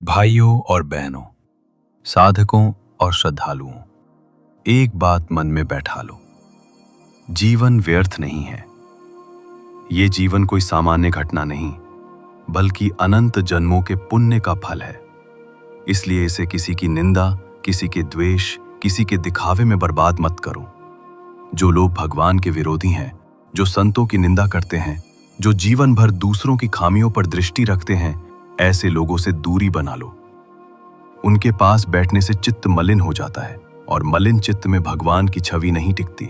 भाइयों और बहनों, साधकों और श्रद्धालुओं, एक बात मन में बैठा लो। जीवन व्यर्थ नहीं है। ये जीवन कोई सामान्य घटना नहीं, बल्कि अनंत जन्मों के पुण्य का फल है। इसलिए इसे किसी की निंदा, किसी के द्वेष, किसी के दिखावे में बर्बाद मत करो। जो लोग भगवान के विरोधी हैं, जो संतों की निंदा करते हैं, जो जीवन भर दूसरों की खामियों पर दृष्टि रखते हैं, ऐसे लोगों से दूरी बना लो। उनके पास बैठने से चित्त मलिन हो जाता है और मलिन चित्त में भगवान की छवि नहीं टिकती।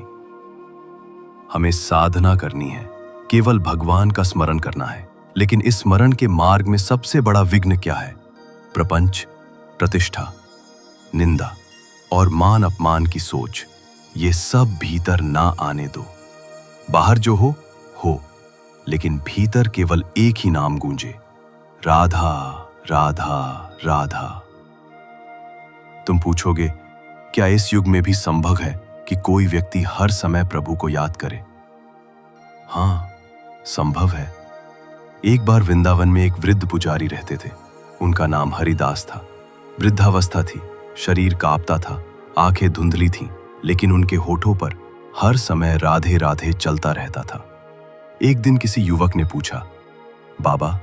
हमें साधना करनी है, केवल भगवान का स्मरण करना है। लेकिन इस स्मरण के मार्ग में सबसे बड़ा विघ्न क्या है? प्रपंच, प्रतिष्ठा, निंदा और मान अपमान की सोच। ये सब भीतर ना आने दो। बाहर जो हो, लेकिन भीतर केवल एक ही नाम गूंजे, राधा राधा राधा। तुम पूछोगे, क्या इस युग में भी संभव है कि कोई व्यक्ति हर समय प्रभु को याद करे? हाँ, संभव है। एक बार वृंदावन में एक वृद्ध पुजारी रहते थे। उनका नाम हरिदास था। वृद्धावस्था थी, शरीर कांपता था, आंखें धुंधली थीं, लेकिन उनके होठों पर हर समय राधे राधे चलता रहता था। एक दिन किसी युवक ने पूछा, बाबा,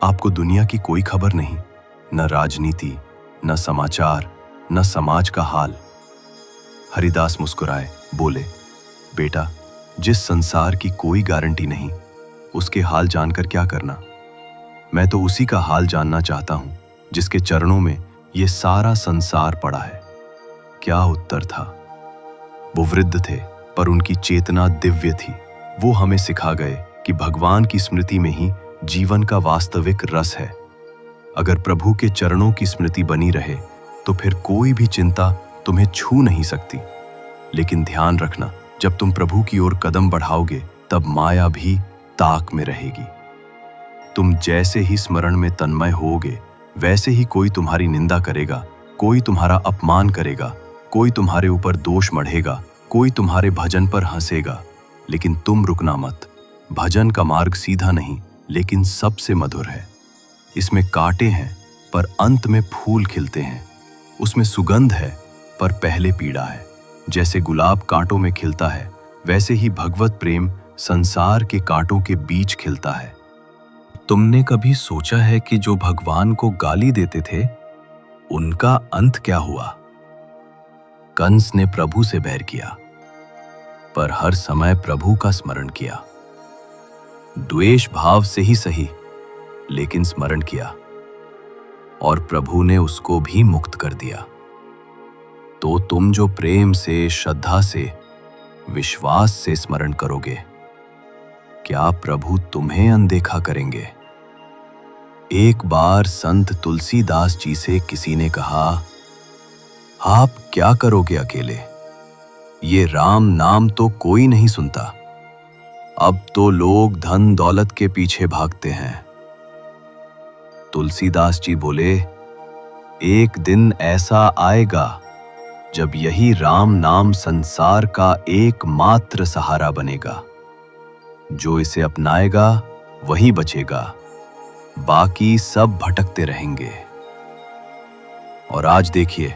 आपको दुनिया की कोई खबर नहीं? न राजनीति, न समाचार, न समाज का हाल। हरिदास मुस्कुराए, बोले, बेटा, जिस संसार की कोई गारंटी नहीं, उसके हाल जानकर क्या करना? मैं तो उसी का हाल जानना चाहता हूं जिसके चरणों में ये सारा संसार पड़ा है। क्या उत्तर था! वो वृद्ध थे, पर उनकी चेतना दिव्य थी। वो हमें सिखा गए कि भगवान की स्मृति में ही जीवन का वास्तविक रस है। अगर प्रभु के चरणों की स्मृति बनी रहे तो फिर कोई भी चिंता तुम्हें छू नहीं सकती। लेकिन ध्यान रखना, जब तुम प्रभु की ओर कदम बढ़ाओगे तब माया भी ताक में रहेगी। तुम जैसे ही स्मरण में तन्मय होगे, वैसे ही कोई तुम्हारी निंदा करेगा, कोई तुम्हारा अपमान करेगा, कोई तुम्हारे ऊपर दोष मढ़ेगा, कोई तुम्हारे भजन पर हंसेगा। लेकिन तुम रुकना मत। भजन का मार्ग सीधा नहीं, लेकिन सबसे मधुर है। इसमें कांटे हैं, पर अंत में फूल खिलते हैं। उसमें सुगंध है, पर पहले पीड़ा है। जैसे गुलाब कांटों में खिलता है, वैसे ही भगवत प्रेम संसार के कांटों के बीच खिलता है। तुमने कभी सोचा है कि जो भगवान को गाली देते थे, उनका अंत क्या हुआ? कंस ने प्रभु से बैर किया, पर हर समय प्रभु का स्मरण किया। द्वेष भाव से ही सही, लेकिन स्मरण किया, और प्रभु ने उसको भी मुक्त कर दिया। तो तुम जो प्रेम से, श्रद्धा से, विश्वास से स्मरण करोगे, क्या प्रभु तुम्हें अनदेखा करेंगे? एक बार संत तुलसीदास जी से किसी ने कहा, आप क्या करोगे अकेले? ये राम नाम तो कोई नहीं सुनता। अब तो लोग धन दौलत के पीछे भागते हैं। तुलसीदास जी बोले, एक दिन ऐसा आएगा जब यही राम नाम संसार का एकमात्र सहारा बनेगा। जो इसे अपनाएगा वही बचेगा, बाकी सब भटकते रहेंगे। और आज देखिए,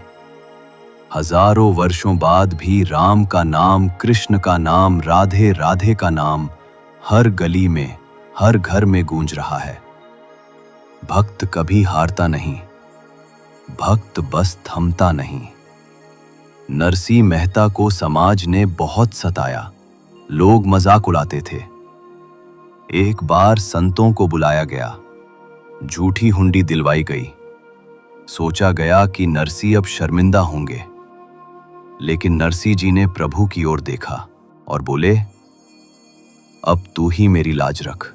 हजारों वर्षों बाद भी राम का नाम, कृष्ण का नाम, राधे राधे का नाम हर गली में, हर घर में गूंज रहा है। भक्त कभी हारता नहीं, भक्त बस थमता नहीं। नरसिंह मेहता को समाज ने बहुत सताया, लोग मजाक उड़ाते थे। एक बार संतों को बुलाया गया, झूठी हुंडी दिलवाई गई। सोचा गया कि नरसिंह अब शर्मिंदा होंगे, लेकिन नरसिंह जी ने प्रभु की ओर देखा और बोले, अब तू ही मेरी लाज रख।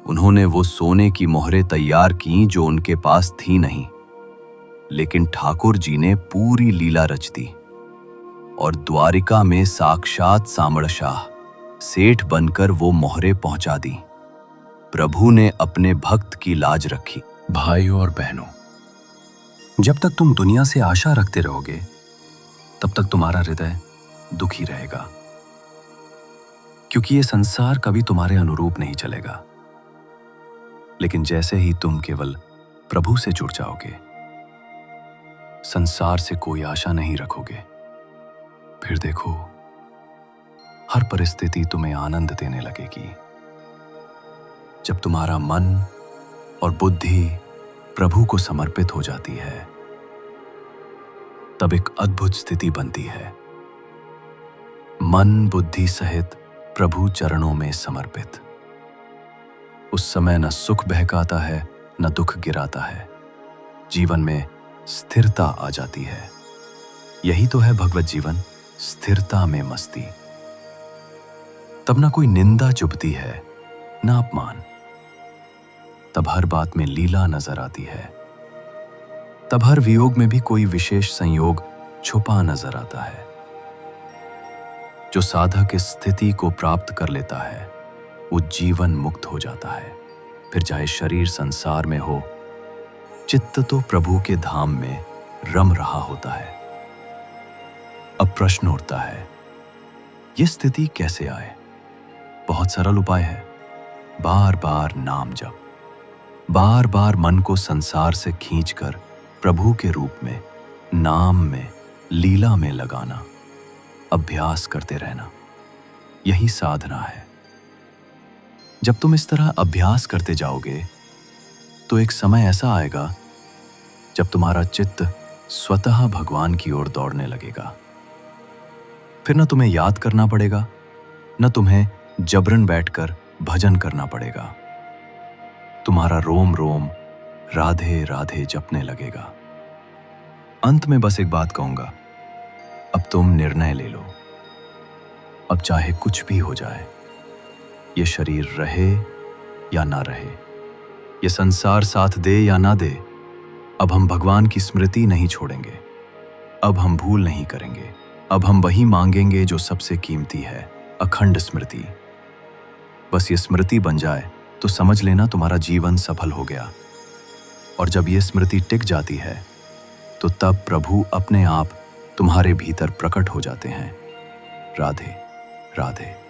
उन्होंने वो सोने की मोहरें तैयार की जो उनके पास थी नहीं, लेकिन ठाकुर जी ने पूरी लीला रच दी और द्वारिका में साक्षात सामड़ शाह सेठ बनकर वो मोहरें पहुंचा दी। प्रभु ने अपने भक्त की लाज रखी। भाइयों और बहनों, जब तक तुम दुनिया से आशा रखते रहोगे, तब तक तुम्हारा हृदय दुखी रहेगा, क्योंकि ये संसार कभी तुम्हारे अनुरूप नहीं चलेगा। लेकिन जैसे ही तुम केवल प्रभु से जुड़ जाओगे। संसार से कोई आशा नहीं रखोगे। फिर देखो, हर परिस्थिति तुम्हें आनंद देने लगेगी। जब तुम्हारा मन और बुद्धि प्रभु को समर्पित हो जाती है, तब एक अद्भुत स्थिति बनती है। मन बुद्धि सहित प्रभु चरणों में समर्पित। उस समय न सुख बहकाता है, न दुख गिराता है। जीवन में स्थिरता आ जाती है। यही तो है भगवत जीवन, स्थिरता में मस्ती। तब ना कोई निंदा चुभती है, ना अपमान। तब हर बात में लीला नजर आती है। तब हर वियोग में भी कोई विशेष संयोग छुपा नजर आता है। जो साधक इस स्थिति को प्राप्त कर लेता है, वो जीवन मुक्त हो जाता है। फिर चाहे शरीर संसार में हो, चित्त तो प्रभु के धाम में रम रहा होता है। अब प्रश्न उठता है, ये स्थिति कैसे आए? बहुत सरल उपाय है। बार बार नाम जप, बार बार मन को संसार से खींचकर प्रभु के रूप में, नाम में, लीला में लगाना। अभ्यास करते रहना, यही साधना है। जब तुम इस तरह अभ्यास करते जाओगे, तो एक समय ऐसा आएगा जब तुम्हारा चित्त स्वतः भगवान की ओर दौड़ने लगेगा। फिर न तुम्हें याद करना पड़ेगा, न तुम्हें जबरन बैठकर भजन करना पड़ेगा। तुम्हारा रोम रोम राधे राधे जपने लगेगा। अंत में बस एक बात कहूंगा, अब तुम निर्णय ले लो। अब चाहे कुछ भी हो जाए, ये शरीर रहे या ना रहे, ये संसार साथ दे या ना दे, अब हम भगवान की स्मृति नहीं छोड़ेंगे। अब हम भूल नहीं करेंगे। अब हम वही मांगेंगे जो सबसे कीमती है, अखंड स्मृति। बस ये स्मृति बन जाए तो समझ लेना तुम्हारा जीवन सफल हो गया। और जब ये स्मृति टिक जाती है, तो तब प्रभु अपने आप तुम्हारे भीतर प्रकट हो जाते हैं। राधे राधे।